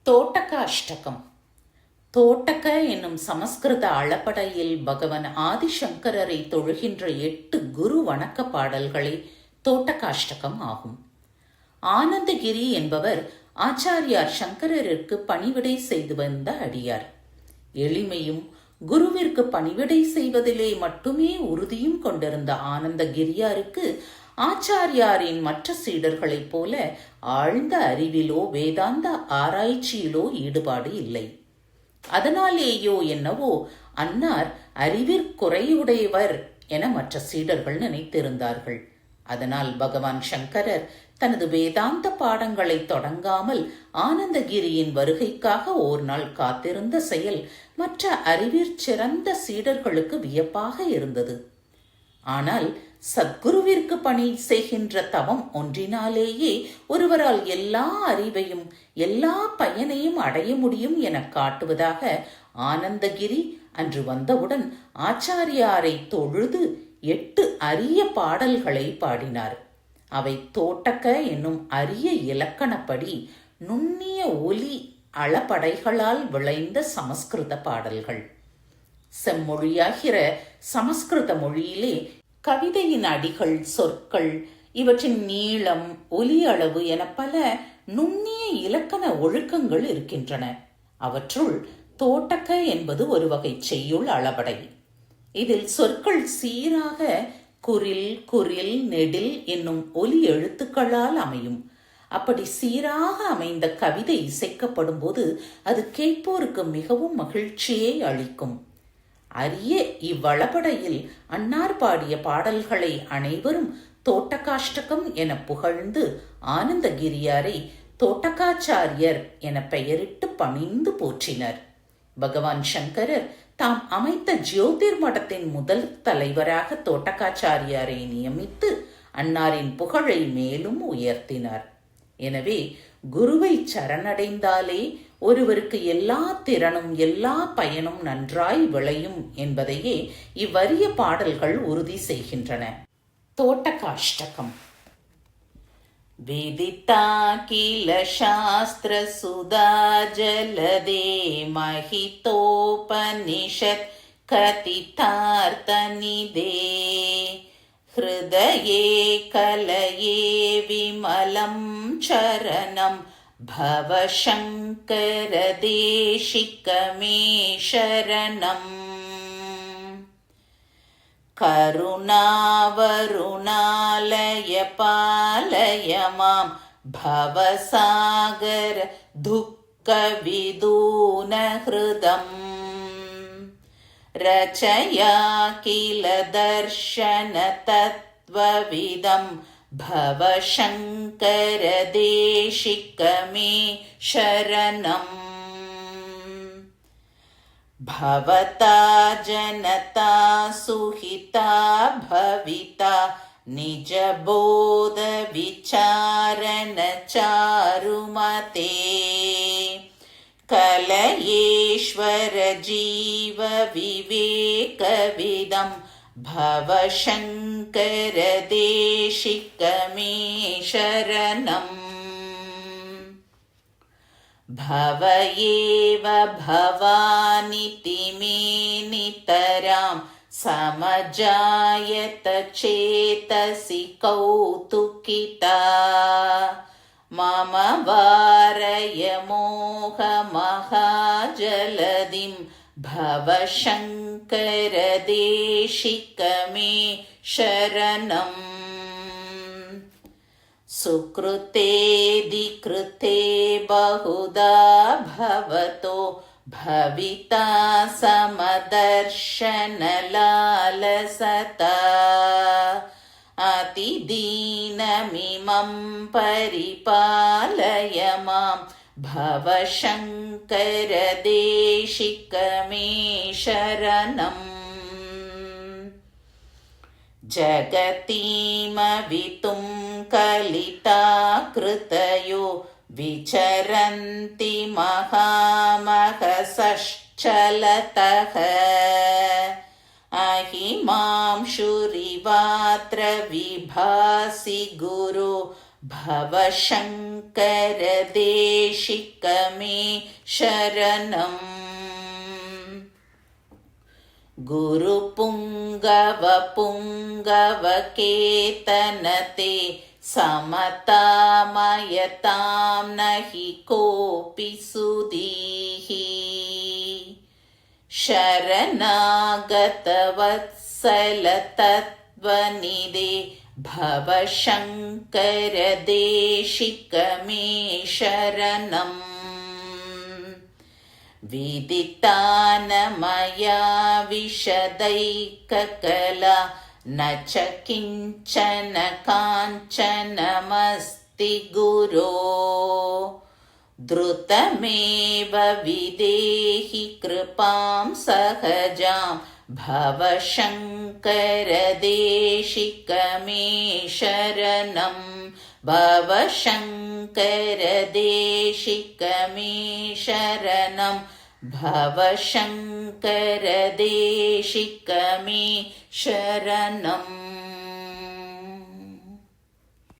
தோட்டகாஷ்டகம். தோட்டக என்னும் சமஸ்கிருத அளபடையில் பகவான் ஆதிசங்கரரை தொழுகின்ற 8 குரு வணக்க பாடல்களே தோட்டகாஷ்டகம் ஆகும். ஆனந்தகிரி என்பவர் ஆச்சாரியார் சங்கரருக்கு பணிவிடை செய்து வந்த அடியார். எளிமையும் குருவிற்கு பணிவிடை செய்வதிலே மட்டுமே உறுதியும் கொண்டிருந்த ஆனந்தகிரியாருக்கு ஆச்சாரியாரின் மற்ற சீடர்களைப் போல ஆழ்ந்த அறிவிலோ வேதாந்த ஆராய்ச்சியிலோ ஈடுபாடு இல்லை. அதனாலேயோ என்னவோ அன்னார் அறிவிற்குறையுடையவர் என மற்ற சீடர்கள் நினைத்திருந்தார்கள். அதனால் பகவான் சங்கரர் தனது வேதாந்த பாடங்களை தொடங்காமல் ஆனந்தகிரியின் வருகைக்காக ஓர் நாள் காத்திருந்த செயல் மற்ற அறிவிற் சிறந்த சீடர்களுக்கு வியப்பாக இருந்தது. ஆனால் சத்குருவிற்கு பணி செய்கின்ற தவம் ஒன்றினாலேயே ஒருவரால் எல்லா அறிவையும் எல்லா பயனையும் அடைய முடியும் என காட்டுவதாக ஆனந்தகிரி அன்று வந்தவுடன் ஆச்சாரியாரை தொழுது 8 அரிய பாடல்களை பாடினார். அவை தோட்டக்க என்னும் அரிய இலக்கணப்படி நுண்ணிய ஒலி அளபடைகளால் விளைந்த சமஸ்கிருத பாடல்கள். செம்மொழியாகிற சமஸ்கிருத மொழியிலே கவிதையின் அடிகள், சொற்கள், இவற்றின் நீளம், ஒலி அளவு என பல நுண்ணிய இலக்கண ஒழுக்கங்கள் இருக்கின்றன. அவற்றுள் தோட்டக்க என்பது ஒரு வகை செய்யுள் அளபடை. இதில் சொற்கள் சீராக குறில், குறில், நெடில் என்னும் ஒலி எழுத்துக்களால் அமையும். அப்படி சீராக அமைந்த கவிதை இசைக்கப்படும் போது அது கேட்போருக்கு மிகவும் மகிழ்ச்சியை அளிக்கும். அரிய இவ்வளபடையில் அன்னார் பாடிய பாடல்களை அனைவரும் தோட்டகாஷ்டகம் என புகழ்ந்து ஆனந்தகிரியாரை தோட்டகாச்சாரியர் என பெயரிட்டு பணிந்து போற்றினர். பகவான் சங்கரர் தாம் அமைத்த ஜோதிர் மடத்தின் முதல் தலைவராக தோட்டகாச்சாரியாரை நியமித்து அன்னாரின் புகழை மேலும் உயர்த்தினார். எனவே குருவை சரணடைந்தாலே ஒருவருக்கு எல்லா திறனும் எல்லா பயனும் நன்றாய் விளையும் என்பதையே இவ்வரிய பாடல்கள் உறுதி செய்கின்றன. தோட்டகாஷ்டகம். வேதிதா கில சாஸ்திர சுதா ஜலதே மஹிதோபனிஷத் கதிதார்த்தநிதே ஹ்ருதயே கலயே விமலம் சரணம் பவசங்கர தேசிகமே சரணம். கருணாவருணாலய பாலய மாம் பவசாகர துக்க விதூன ஹ்ருதம் ரச்சயா கில தர்ஷன தத்வவிதம் பவசங்கர தேசிகமே சரணம். பவதா ஜனதா சுஹிதா பவிதா நிஜபோத விசாரண சாருமதே கலயேஸ்வர ஜீவ விவேகவிதம் பவசங்கர தேசிகமே சரணம். பவயேவ பவானிதி மே நிதராம் சமஜாயத சேதசி கௌதுகிதா மம வாரய மோக மகாஜலதிம் பவசங்கர தேசிகமே சரணம். சுக்ருதேதி கிருதே பகுதா பவதோ பவிதா சமதர்ஷன லாலசதா அதிதீனமிமம் பரிபாலய மாம் பவசங்கர தேசிகமே சரணம். ஜகதீமவிதும் கலிதா கிருதயோ விசரந்தி மகாமகசலதஹ அஹிமாம் ஷுரிவாத்ர விபாசி குரு भवशङ्कर देशिक मे शरणम् गुरुपुङ्गवपुङ्गवकेतनते समतामयतां नहि कोऽपि सुधीः शरणागतवत्सलतत्त्वनिधे भवशङ्कर देशिक मे शरणम् विदितान मया विशदैककला न च किञ्चन काञ्चनमस्ति गुरो द्रुतमेव विदेहि कृपां सहजां भवशङ्कर देशिक मे शरणम् भवशङ्कर देशिक मे शरणम् भवशङ्कर देशिक मे शरणम्।